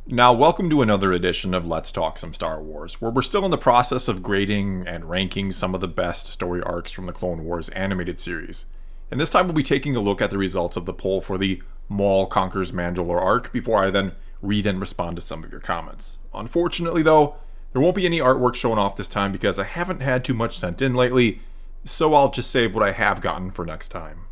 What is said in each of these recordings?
Now, welcome to another edition of Let's Talk Some Star Wars, where we're still in the process of grading and ranking some of the best story arcs from the Clone Wars animated series. And this time we'll be taking a look at the results of the poll for the Maul Conquers Mandalore arc before I then read and respond to some of your comments. Unfortunately, though, there won't be any artwork shown off this time because I haven't had too much sent in lately, so I'll just save what I have gotten for next time.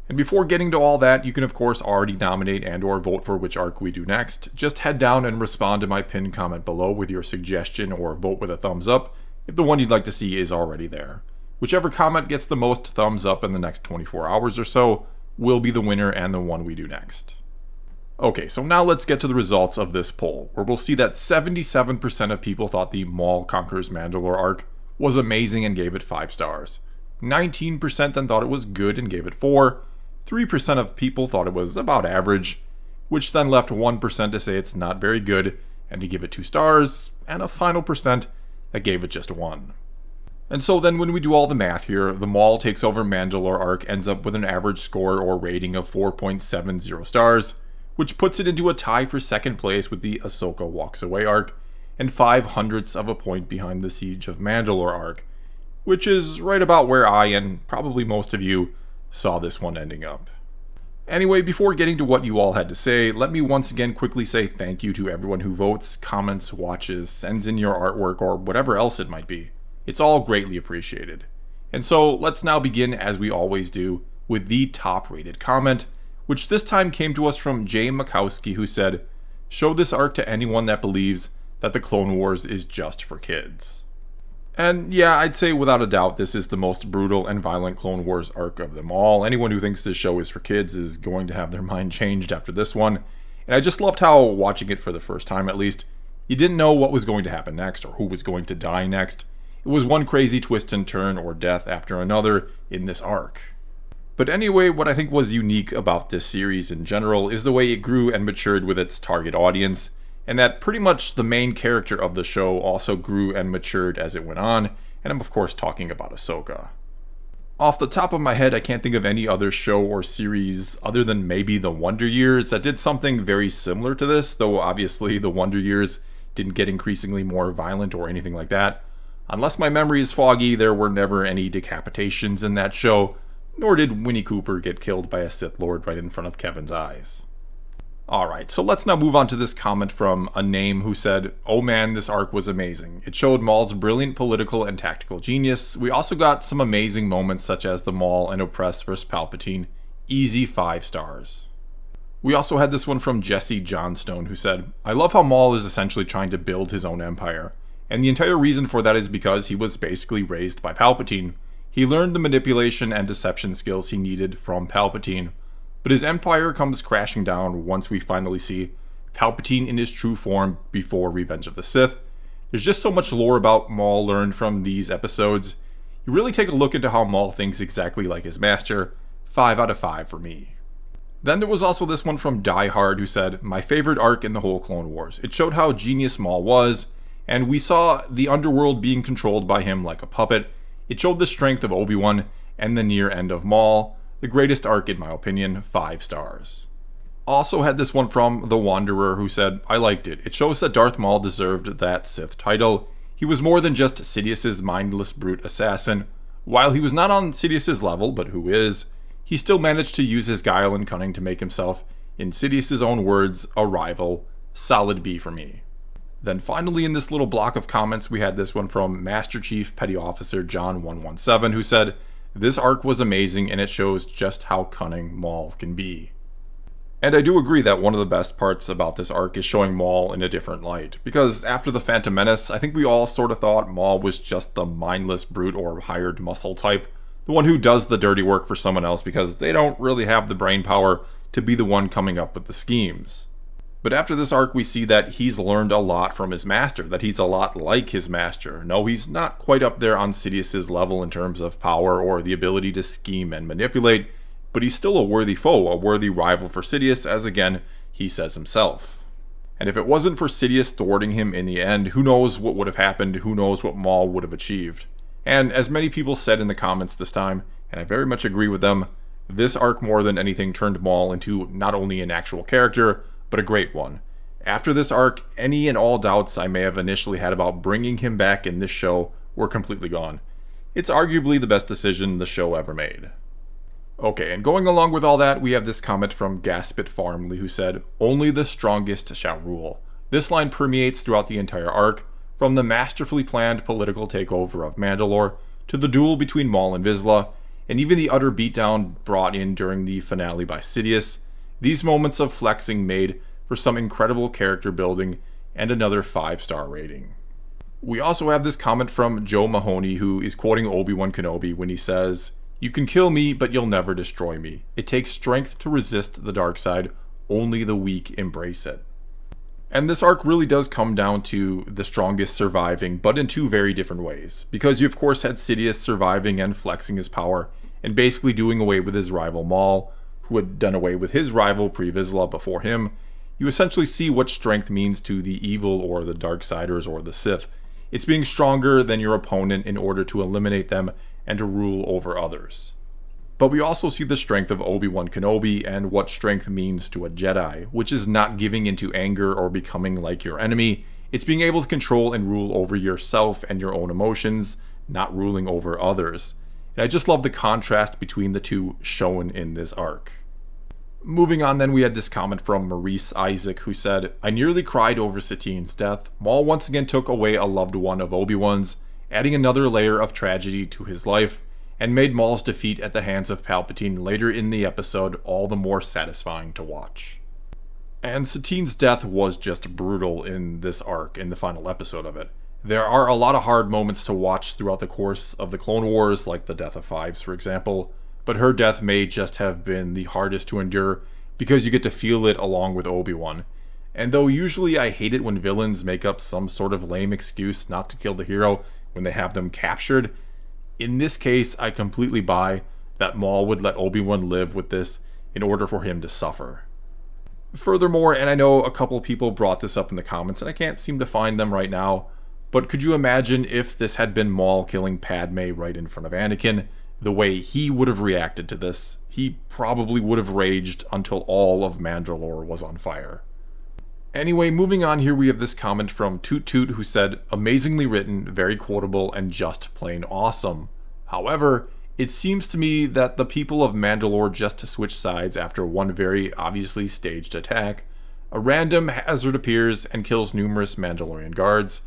And before getting to all that, you can of course already nominate and or vote for which arc we do next. Just head down and respond to my pinned comment below with your suggestion or vote with a thumbs up if the one you'd like to see is already there. Whichever comment gets the most thumbs up in the next 24 hours or so will be the winner and the one we do next. Okay, so now let's get to the results of this poll, where we'll see that 77% of people thought the Maul Conquers Mandalore arc was amazing and gave it 5 stars. 19% then thought it was good and gave it 4. 3% of people thought it was about average, which then left 1% to say it's not very good and to give it 2 stars, and a final percent that gave it just 1. And so then when we do all the math here, the Maul Takes Over Mandalore arc ends up with an average score or rating of 4.70 stars, which puts it into a tie for second place with the Ahsoka Walks Away arc, and 0.05 of a point behind the Siege of Mandalore arc, which is right about where I and probably most of you saw this one ending up. Anyway, before getting to what you all had to say, let me once again quickly say thank you to everyone who votes, comments, watches, sends in your artwork, or whatever else it might be. It's all greatly appreciated. And so let's now begin, as we always do, with the top rated comment, which this time came to us from Jay Makowski, who said, "Show this arc to anyone that believes that the Clone Wars is just for kids." And yeah, I'd say without a doubt this is the most brutal and violent Clone Wars arc of them all. Anyone who thinks this show is for kids is going to have their mind changed after this one. And I just loved how, watching it for the first time at least, you didn't know what was going to happen next or who was going to die next. It was one crazy twist and turn or death after another in this arc. But anyway, what I think was unique about this series in general is the way it grew and matured with its target audience, and that pretty much the main character of the show also grew and matured as it went on, and I'm of course talking about Ahsoka. Off the top of my head, I can't think of any other show or series other than maybe The Wonder Years that did something very similar to this, though obviously The Wonder Years didn't get increasingly more violent or anything like that. Unless my memory is foggy, there were never any decapitations in that show, nor did Winnie Cooper get killed by a Sith Lord right in front of Kevin's eyes. Alright, so let's now move on to this comment from a name who said, "Oh man, this arc was amazing. It showed Maul's brilliant political and tactical genius. We also got some amazing moments such as the Maul and Oppress vs. Palpatine. Easy 5 stars. We also had this one from Jesse Johnstone, who said, "I love how Maul is essentially trying to build his own empire. And the entire reason for that is because he was basically raised by Palpatine. He learned the manipulation and deception skills he needed from Palpatine. But his empire comes crashing down once we finally see Palpatine in his true form before Revenge of the Sith. There's just so much lore about Maul learned from these episodes. You really take a look into how Maul thinks exactly like his master. 5 out of 5 for me." Then there was also this one from Die Hard, who said, "My favorite arc in the whole Clone Wars. It showed how genius Maul was, and we saw the underworld being controlled by him like a puppet. It showed the strength of Obi-Wan and the near end of Maul. The greatest arc in my opinion, 5 stars. Also had this one from The Wanderer, who said, "I liked it. It shows that Darth Maul deserved that Sith title. He was more than just Sidious's mindless brute assassin. While he was not on Sidious's level, but who is, he still managed to use his guile and cunning to make himself, in Sidious's own words, a rival. Solid B for me." Then finally in this little block of comments we had this one from Master Chief Petty Officer John 117, who said, "This arc was amazing and it shows just how cunning Maul can be." And I do agree that one of the best parts about this arc is showing Maul in a different light, because after the Phantom Menace, I think we all sort of thought Maul was just the mindless brute or hired muscle type, the one who does the dirty work for someone else because they don't really have the brain power to be the one coming up with the schemes. But after this arc we see that he's learned a lot from his master, that he's a lot like his master. No, he's not quite up there on Sidious's level in terms of power or the ability to scheme and manipulate, but he's still a worthy foe, a worthy rival for Sidious, as again, he says himself. And if it wasn't for Sidious thwarting him in the end, who knows what would have happened, who knows what Maul would have achieved. And as many people said in the comments this time, and I very much agree with them, this arc more than anything turned Maul into not only an actual character, but a great one. After this arc, any and all doubts I may have initially had about bringing him back in this show were completely gone. It's arguably the best decision the show ever made. Okay, and going along with all that, we have this comment from Gaspit Farmley who said, "Only the strongest shall rule." This line permeates throughout the entire arc, from the masterfully planned political takeover of Mandalore, to the duel between Maul and Vizsla, and even the utter beatdown brought in during the finale by Sidious. These moments of flexing made for some incredible character building and another 5-star rating. We also have this comment from Joe Mahoney, who is quoting Obi-Wan Kenobi when he says, "You can kill me, but you'll never destroy me. It takes strength to resist the dark side. Only the weak embrace it." And this arc really does come down to the strongest surviving, but in two very different ways. Because you of course had Sidious surviving and flexing his power, and basically doing away with his rival Maul, who had done away with his rival Pre-Vizsla before him. You essentially see what strength means to the evil or the Darksiders or the Sith. It's being stronger than your opponent in order to eliminate them and to rule over others. But we also see the strength of Obi-Wan Kenobi and what strength means to a Jedi, which is not giving into anger or becoming like your enemy. It's being able to control and rule over yourself and your own emotions, not ruling over others. And I just love the contrast between the two shown in this arc. Moving on then, we had this comment from Maurice Isaac who said, "I nearly cried over Satine's death. Maul once again took away a loved one of Obi-Wan's, adding another layer of tragedy to his life, and made Maul's defeat at the hands of Palpatine later in the episode all the more satisfying to watch." And Satine's death was just brutal in this arc, in the final episode of it. There are a lot of hard moments to watch throughout the course of the Clone Wars, like the death of Fives, for example, but her death may just have been the hardest to endure because you get to feel it along with Obi-Wan. And though usually I hate it when villains make up some sort of lame excuse not to kill the hero when they have them captured, in this case I completely buy that Maul would let Obi-Wan live with this in order for him to suffer. Furthermore, and I know a couple people brought this up in the comments and I can't seem to find them right now, but could you imagine if this had been Maul killing Padme right in front of Anakin? The way he would have reacted to this, he probably would have raged until all of Mandalore was on fire. Anyway, moving on here, we have this comment from Toot Toot who said, "Amazingly written, very quotable, and just plain awesome. However, it seems to me that the people of Mandalore just switch sides after one very obviously staged attack. A random hazard appears and kills numerous Mandalorian guards,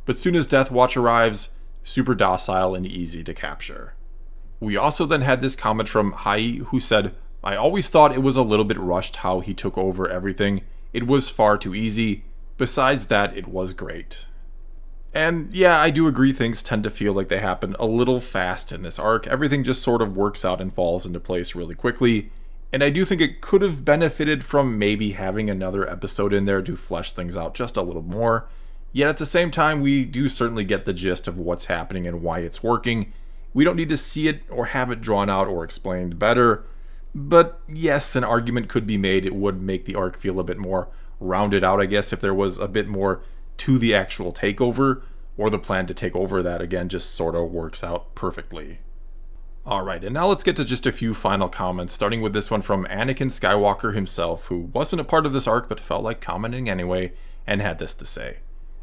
but soon as Death Watch arrives, super docile and easy to capture." We also then had this comment from Hai who said, "I always thought it was a little bit rushed how he took over everything. It was far too easy. Besides that, it was great." And yeah, I do agree things tend to feel like they happen a little fast in this arc. Everything just sort of works out and falls into place really quickly. And I do think it could have benefited from maybe having another episode in there to flesh things out just a little more. Yet at the same time, we do certainly get the gist of what's happening and why it's working. We don't need to see it or have it drawn out or explained better. But yes, an argument could be made it would make the arc feel a bit more rounded out, I guess, if there was a bit more to the actual takeover, or the plan to take over that, again, just sort of works out perfectly. Alright, and now let's get to just a few final comments, starting with this one from Anakin Skywalker himself, who wasn't a part of this arc but felt like commenting anyway, and had this to say.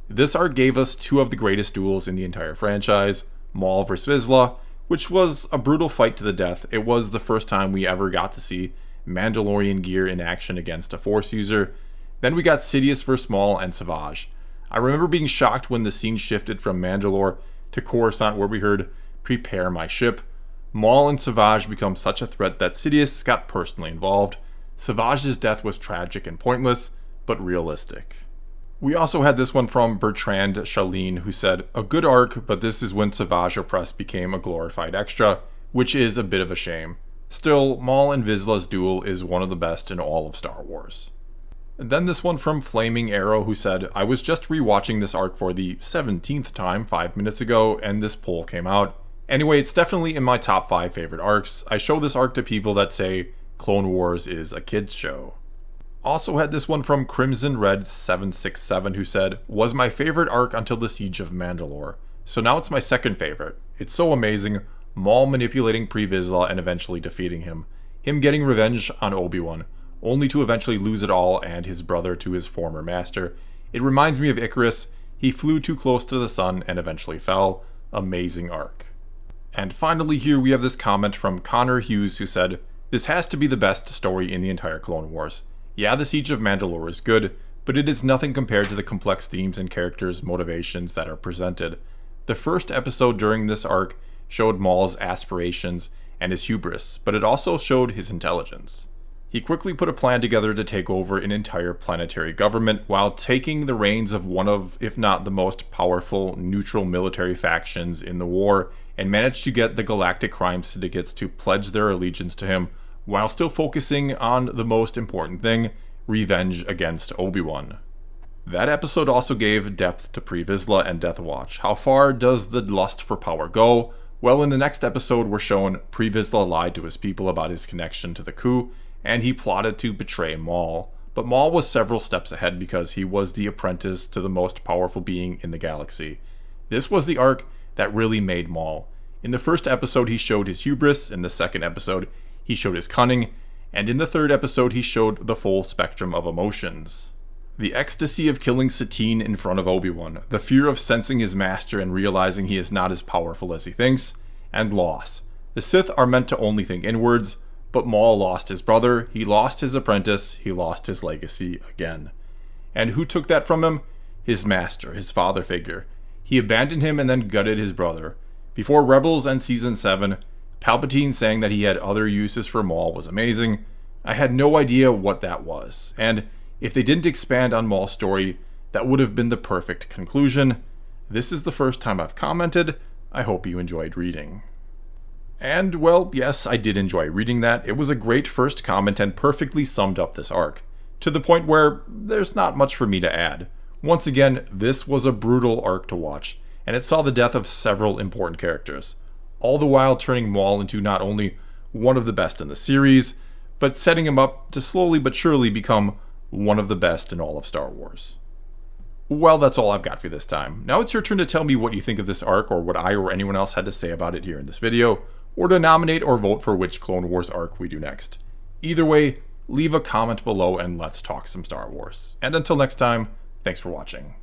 "This arc gave us two of the greatest duels in the entire franchise, Maul vs. Vizsla, which was a brutal fight to the death. It was the first time we ever got to see Mandalorian gear in action against a Force user. Then we got Sidious vs. Maul and Savage. I remember being shocked when the scene shifted from Mandalore to Coruscant, where we heard, 'Prepare my ship.' Maul and Savage become such a threat that Sidious got personally involved. Savage's death was tragic and pointless, but realistic." We also had this one from Bertrand Shaline who said, "A good arc, but this is when Savage Opress became a glorified extra, which is a bit of a shame. Still, Maul and Vizsla's duel is one of the best in all of Star Wars." And then this one from Flaming Arrow who said, "I was just rewatching this arc for the 17th time 5 minutes ago, and this poll came out. Anyway, it's definitely in my top 5 favorite arcs. I show this arc to people that say Clone Wars is a kid's show." Also had this one from Crimson Red 767 who said, "Was my favorite arc until the Siege of Mandalore. So now it's my second favorite. It's so amazing. Maul manipulating Pre-Vizsla and eventually defeating him. Him getting revenge on Obi-Wan. only to eventually lose it all and his brother to his former master. It reminds me of Icarus. He flew too close to the sun and eventually fell. Amazing arc. And finally here we have this comment from Connor Hughes who said, "This has to be the best story in the entire Clone Wars. Yeah, the Siege of Mandalore is good, but it is nothing compared to the complex themes and characters' motivations that are presented. The first episode during this arc showed Maul's aspirations and his hubris, but it also showed his intelligence. He quickly put a plan together to take over an entire planetary government while taking the reins of one of, if not the most powerful, neutral military factions in the war, and managed to get the galactic crime syndicates to pledge their allegiance to him while still focusing on the most important thing, revenge against Obi-Wan." That episode also gave depth to Pre Vizsla and Death Watch. How far does the lust for power go? Well, in the next episode we're shown Pre Vizsla lied to his people about his connection to the coup, and he plotted to betray Maul. But Maul was several steps ahead because he was the apprentice to the most powerful being in the galaxy. This was the arc that really made Maul. In the first episode he showed his hubris, in the second episode he showed his cunning, and in the third episode he showed the full spectrum of emotions. The ecstasy of killing Satine in front of Obi-Wan, the fear of sensing his master and realizing he is not as powerful as he thinks, and loss. The Sith are meant to only think inwards, but Maul lost his brother, he lost his apprentice, he lost his legacy again. And who took that from him? His master, his father figure. He abandoned him and then gutted his brother. Before Rebels and Season 7, Palpatine saying that he had other uses for Maul was amazing. I had no idea what that was, and if they didn't expand on Maul's story, that would have been the perfect conclusion. This is the first time I've commented. I hope you enjoyed reading. And, well, yes, I did enjoy reading that. It was a great first comment and perfectly summed up this arc, to the point where there's not much for me to add. Once again, this was a brutal arc to watch, and it saw the death of several important characters, all the while turning Maul into not only one of the best in the series, but setting him up to slowly but surely become one of the best in all of Star Wars. Well, that's all I've got for this time. Now it's your turn to tell me what you think of this arc, or what I or anyone else had to say about it here in this video, or to nominate or vote for which Clone Wars arc we do next. Either way, leave a comment below and let's talk some Star Wars. And until next time, thanks for watching.